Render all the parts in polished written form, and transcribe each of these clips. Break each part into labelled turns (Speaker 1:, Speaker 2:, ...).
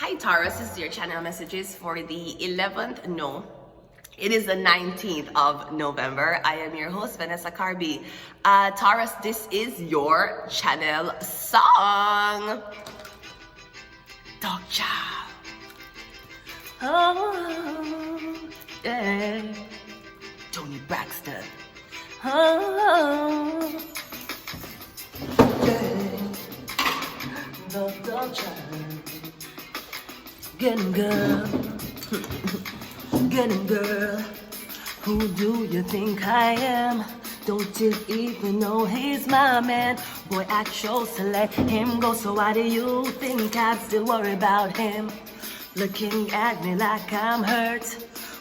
Speaker 1: Hi Taurus, this is your channel messages for the 11th, no, it is the 19th of November. I am your host, Vanessa Carby. Taurus, this is your channel song. Dog Chow. Oh, yeah. Tony Braxton. Oh, yeah. Dog Chow. Get him, girl. Get him, girl. Who do you think I am? Don't you even know he's my man? Boy, I chose to let him go, so why do you think I'd still worry about him? Looking at me like I'm hurt,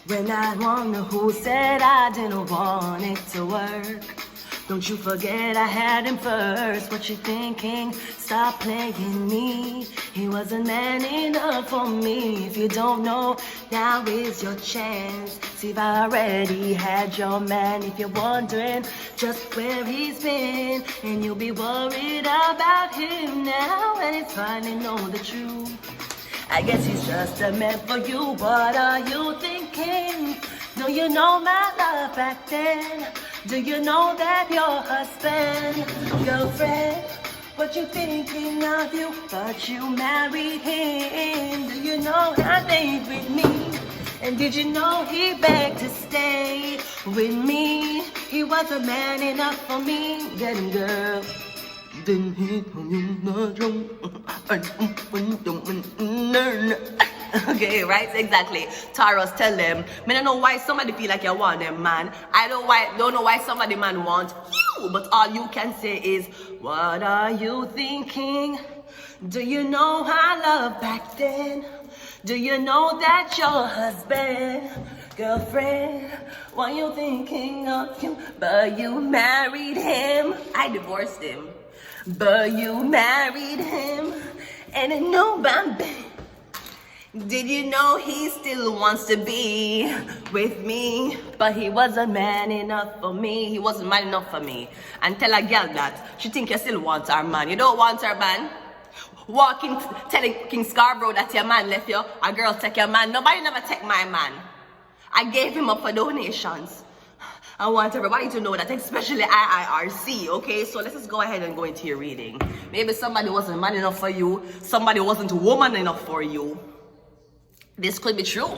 Speaker 1: when I wonder who said I didn't want it to work. Don't you forget I had him first. What you thinking? Stop playing me. He wasn't man enough for me. If you don't know, now is your chance. See if I already had your man. If you're wondering just where he's been, and you'll be worried about him now, and it's finally know the truth. I guess he's just a man for you. What are you thinking? Do you know my love back then? Do you know that your husband, girlfriend, what you thinking of you? But you married him. Do you know how they with me? And did you know he begged to stay with me? He was a man enough for me. Get him, girl. Didn't he? Okay, right? Exactly. Taurus, tell them. I don't know why somebody feel like you want them, man. I don't know why somebody, man, want you. But all you can say is, what are you thinking? Do you know I love back then? Do you know that your husband, girlfriend, what you thinking of you? But you married him. I divorced him. But you married him. And I know my baby. Did you know he still wants to be with me? But he wasn't man enough for me. He wasn't man enough for me. And tell a girl that she think you still want her man. You don't want her man? Walking, telling King Scarborough that your man left you. A girl take your man. Nobody never take my man. I gave him up for donations. I want everybody to know that, especially IIRC, okay? So let's just go ahead and go into your reading. Maybe somebody wasn't man enough for you. Somebody wasn't woman enough for you. This could be true.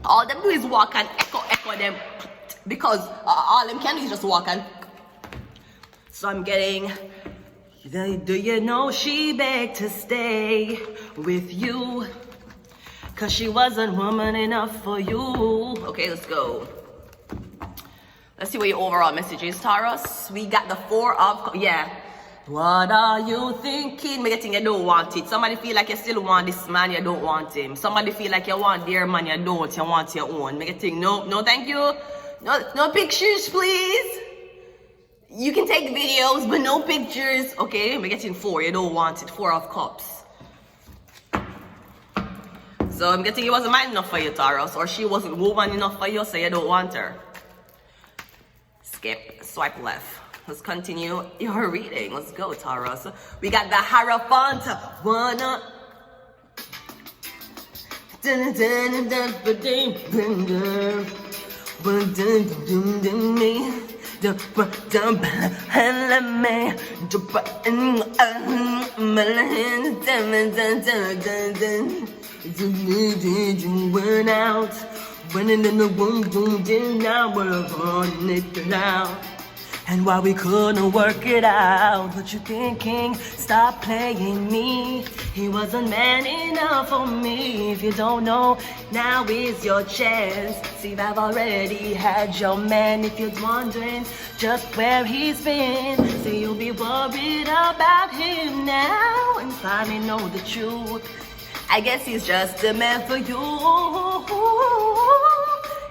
Speaker 1: All them do is walk and echo them, because all them can do is just walk and. So I'm getting, do you know she begged to stay with you? Cause she wasn't woman enough for you. Okay, let's go. Let's see what your overall message is, Taurus. We got the Four of, yeah. What are you thinking? Me getting you don't want it. Somebody feel like you still want this man, you don't want him. Somebody feel like you want their man, you don't, you want your own. Me getting no thank you. No pictures, please. You can take videos, but no pictures. Okay, me getting four, you don't want it. Four of Cups. So I'm getting he wasn't man enough for you, Taurus, or she wasn't woman enough for you, so you don't want her. Skip, swipe left. Let's continue your reading. Let's go, Taurus. We got the Hierophant. Wanna. Went out, running in the room, didn't now we're on it now. And why we couldn't work it out? What you thinking? Stop playing me. He wasn't man enough for me. If you don't know, now is your chance. See, I've already had your man. If you're wondering just where he's been, so you'll be worried about him now, and finally know the truth. I guess he's just a man for you.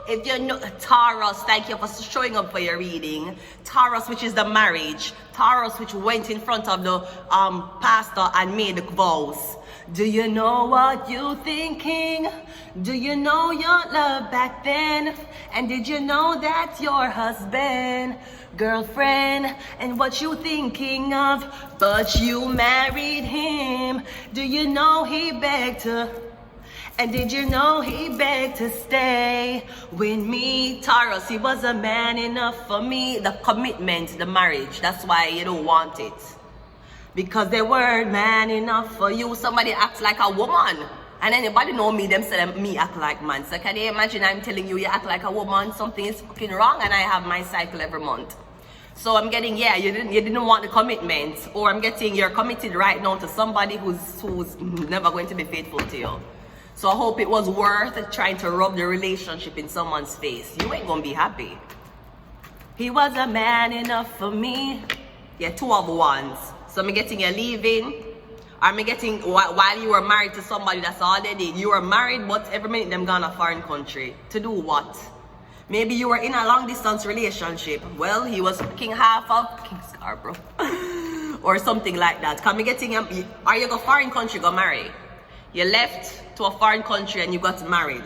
Speaker 1: If you know Taurus, thank you for showing up for your reading. Taurus, which is the marriage. Taurus, which went in front of the pastor and made the vows. Do you know what you thinking? Do you know your love back then? And did you know that your husband, girlfriend, and what you thinking of? But you married him. Do you know he begged to? And did you know he begged to stay with me? Taurus, he was a man enough for me. The commitment, the marriage, that's why you don't want it. Because they weren't man enough for you. Somebody acts like a woman. And anybody know me, them say me act like man. So can you imagine I'm telling you act like a woman, something is fucking wrong, and I have my cycle every month. So I'm getting, yeah, you didn't want the commitment. Or I'm getting, you're committed right now to somebody who's never going to be faithful to you. So I hope it was worth trying to rub the relationship in someone's face. You ain't gonna be happy. He was a man enough for me. Yeah, 2 of 1s. So I'm getting you leaving. Or I'm getting while you were married to somebody that's already, you were married, but every minute them gone a foreign country. To do what? Maybe you were in a long distance relationship. Well, he was king half of King Scarborough. Or something like that. Come getting him, or you go foreign country, go marry. You left to a foreign country and you got married.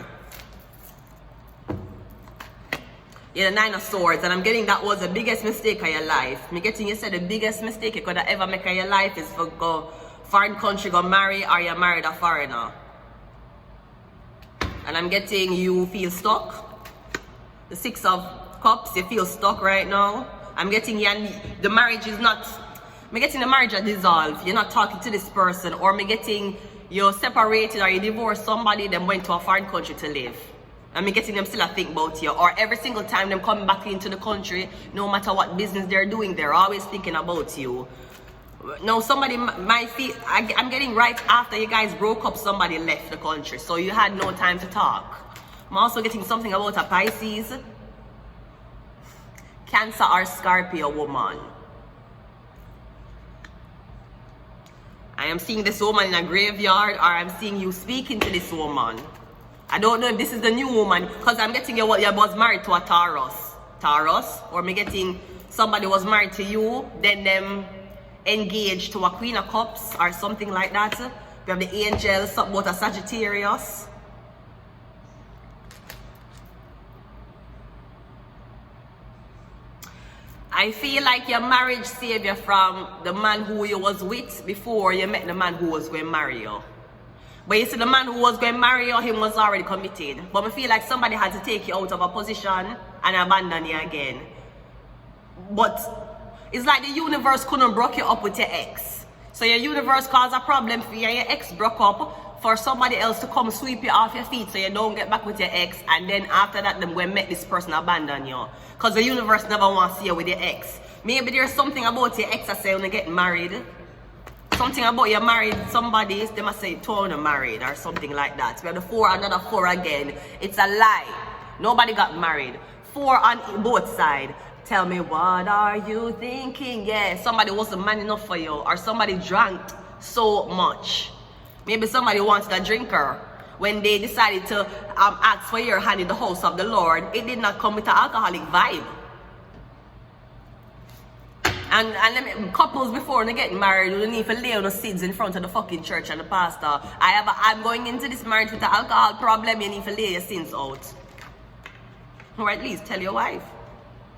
Speaker 1: You're the 9 of Swords, and I'm getting that was the biggest mistake of your life. I'm getting you said the biggest mistake you could have ever make of your life is for go foreign country, go marry, or you married a foreigner. And I'm getting you feel stuck. The 6 of Cups, you feel stuck right now. I'm getting you, the marriage is not, I'm getting the marriage is dissolved. You're not talking to this person, or I'm getting you're separated or you divorced somebody, then went to a foreign country to live. I mean, getting them still a think about you. Or every single time them coming back into the country, no matter what business they're doing, they're always thinking about you. No, somebody might feel, I'm getting right after you guys broke up, somebody left the country. So you had no time to talk. I'm also getting something about a Pisces, Cancer or Scorpio woman. I am seeing this woman in a graveyard, or I'm seeing you speaking to this woman. I don't know if this is the new woman, because I'm getting you was married to a Taurus, or me getting somebody was married to you, then them engaged to a Queen of Cups or something like that. We have the angel, something about a Sagittarius. I feel like your marriage saved you from the man who you was with before you met the man who was going to marry you. But you see, the man who was going to marry you, him was already committed. But I feel like somebody had to take you out of a position and abandon you again. But it's like the universe couldn't break you up with your ex. So your universe caused a problem for you and your ex broke up for somebody else to come sweep you off your feet so you don't get back with your ex, and then after that them go and make this person abandon you. Because the universe never wants to see you with your ex. Maybe there's something about your ex that say when you get married. Something about you married somebody, they must say torn and married or something like that. We have the 4, another 4 again. It's a lie. Nobody got married. 4 on both sides. Tell me, what are you thinking? Yeah, somebody wasn't man enough for you, or somebody drank so much. Maybe somebody wanted a drinker. When they decided to ask for your hand in the house of the Lord, it did not come with an alcoholic vibe. And couples before they get married, you need to lay on the seeds in front of the fucking church and the pastor. I'm going into this marriage with an alcohol problem, you need to lay your sins out. Or at least tell your wife.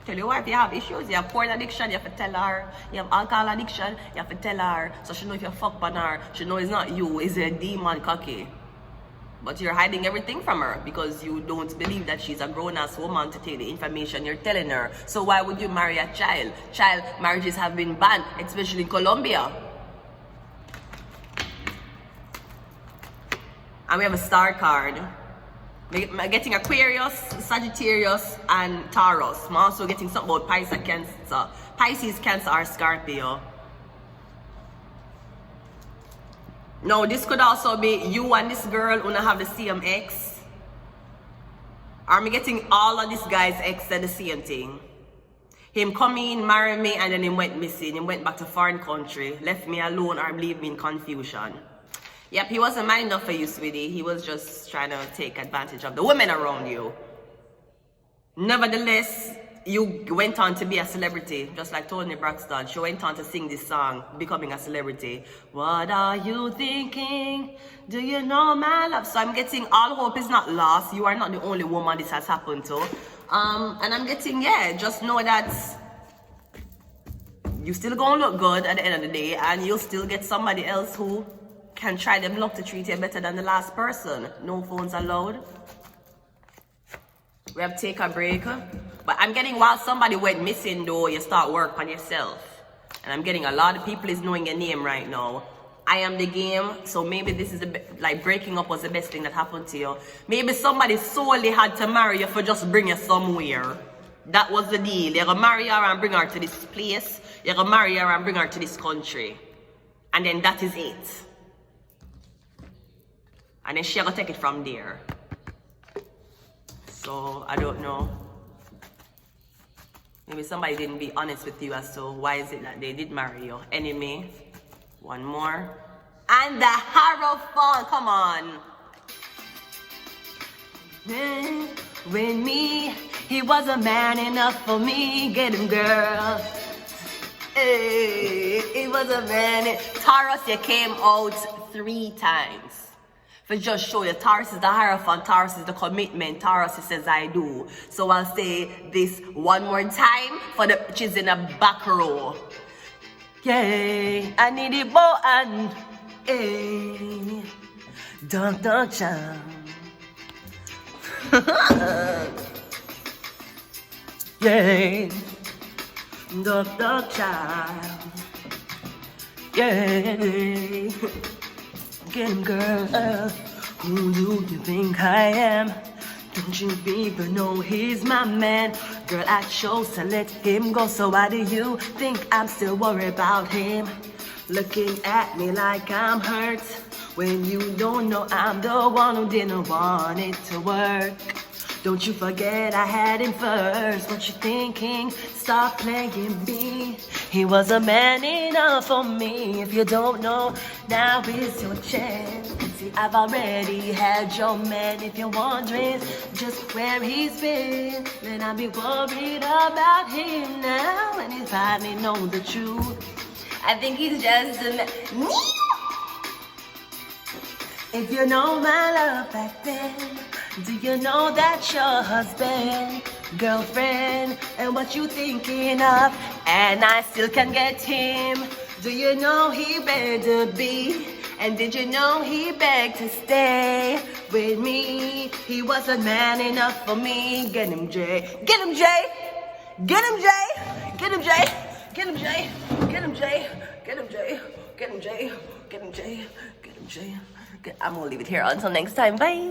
Speaker 1: Tell your wife you have issues, you have porn addiction, you have to tell her. You have alcohol addiction, you have to tell her. So she know if you fuck on her, she know it's not you, it's a demon cocky. But you're hiding everything from her because you don't believe that she's a grown-ass woman to take the information you're telling her. So why would you marry a child? Child marriages have been banned, especially in Colombia. And we have a star card. I'm getting Aquarius, Sagittarius, and Taurus. I'm also getting something about Pisces, Cancer, or Scorpio. Now, this could also be you and this girl who have the same ex. Or I'm getting all of this guy's ex said the same thing. Him come in, marry me, and then he went missing. He went back to foreign country, left me alone, or leave me in confusion. Yep, he wasn't man enough for you, sweetie. He was just trying to take advantage of the women around you. Nevertheless, you went on to be a celebrity, just like Toni Braxton. She went on to sing this song, becoming a celebrity. What are you thinking? Do you know my love? So I'm getting all hope is not lost. You are not the only woman this has happened to. And I'm getting, yeah, just know that you still gonna look good at the end of the day, and you'll still get somebody else who can try them luck to treat you better than the last person. No phones allowed. We have to take a break. But I'm getting, while somebody went missing though, you start work on yourself. And I'm getting a lot of people is knowing your name right now. I am the game, so maybe this is like breaking up was the best thing that happened to you. Maybe somebody solely had to marry you for just bring you somewhere. That was the deal. You're gonna marry her and bring her to this place. You're gonna marry her and bring her to this country. And then that is it. And then she'll take it from there. So I don't know. Maybe somebody didn't be honest with you as to why is it that they did marry you. Anyway, one more. And the Hierophant, come on. With me, he wasn't man enough for me. Get him, girl. Hey, he wasn't man. Taurus, you came out 3 times. For just show you, Taurus is the Hierophant, Taurus is the commitment, Taurus says I do. So I'll say this one more time for the bitches in the back row. Yay, I need it bow and hey, Dr. Chan. Yay, Dr. Chan. Yay. Get him, girl. Who do you think I am? Don't you even know he's my man? Girl, I chose to let him go, so why do you think I'm still worried about him? Looking at me like I'm hurt, when you don't know I'm the one who didn't want it to work. Don't you forget I had him first. What you thinking? Stop playing me. He was a man enough for me. If you don't know, now is your chance. See, I've already had your man. If you're wondering just where he's been, then I'll be worried about him now. And he finally knows the truth. I think he's just a man. If you know my love back then, do you know that's your husband, girlfriend, and what you thinking of? And I still can get him. Do you know he begged to be? And did you know he begged to stay with me? He wasn't man enough for me. Get him, Jay. Get him, Jay. Get him, Jay. Get him, Jay. Get him, Jay. Get him, Jay. Get him, Jay. Get him, Jay. Get him, Jay. Get him, Jay. I'm gonna leave it here until next time. Bye.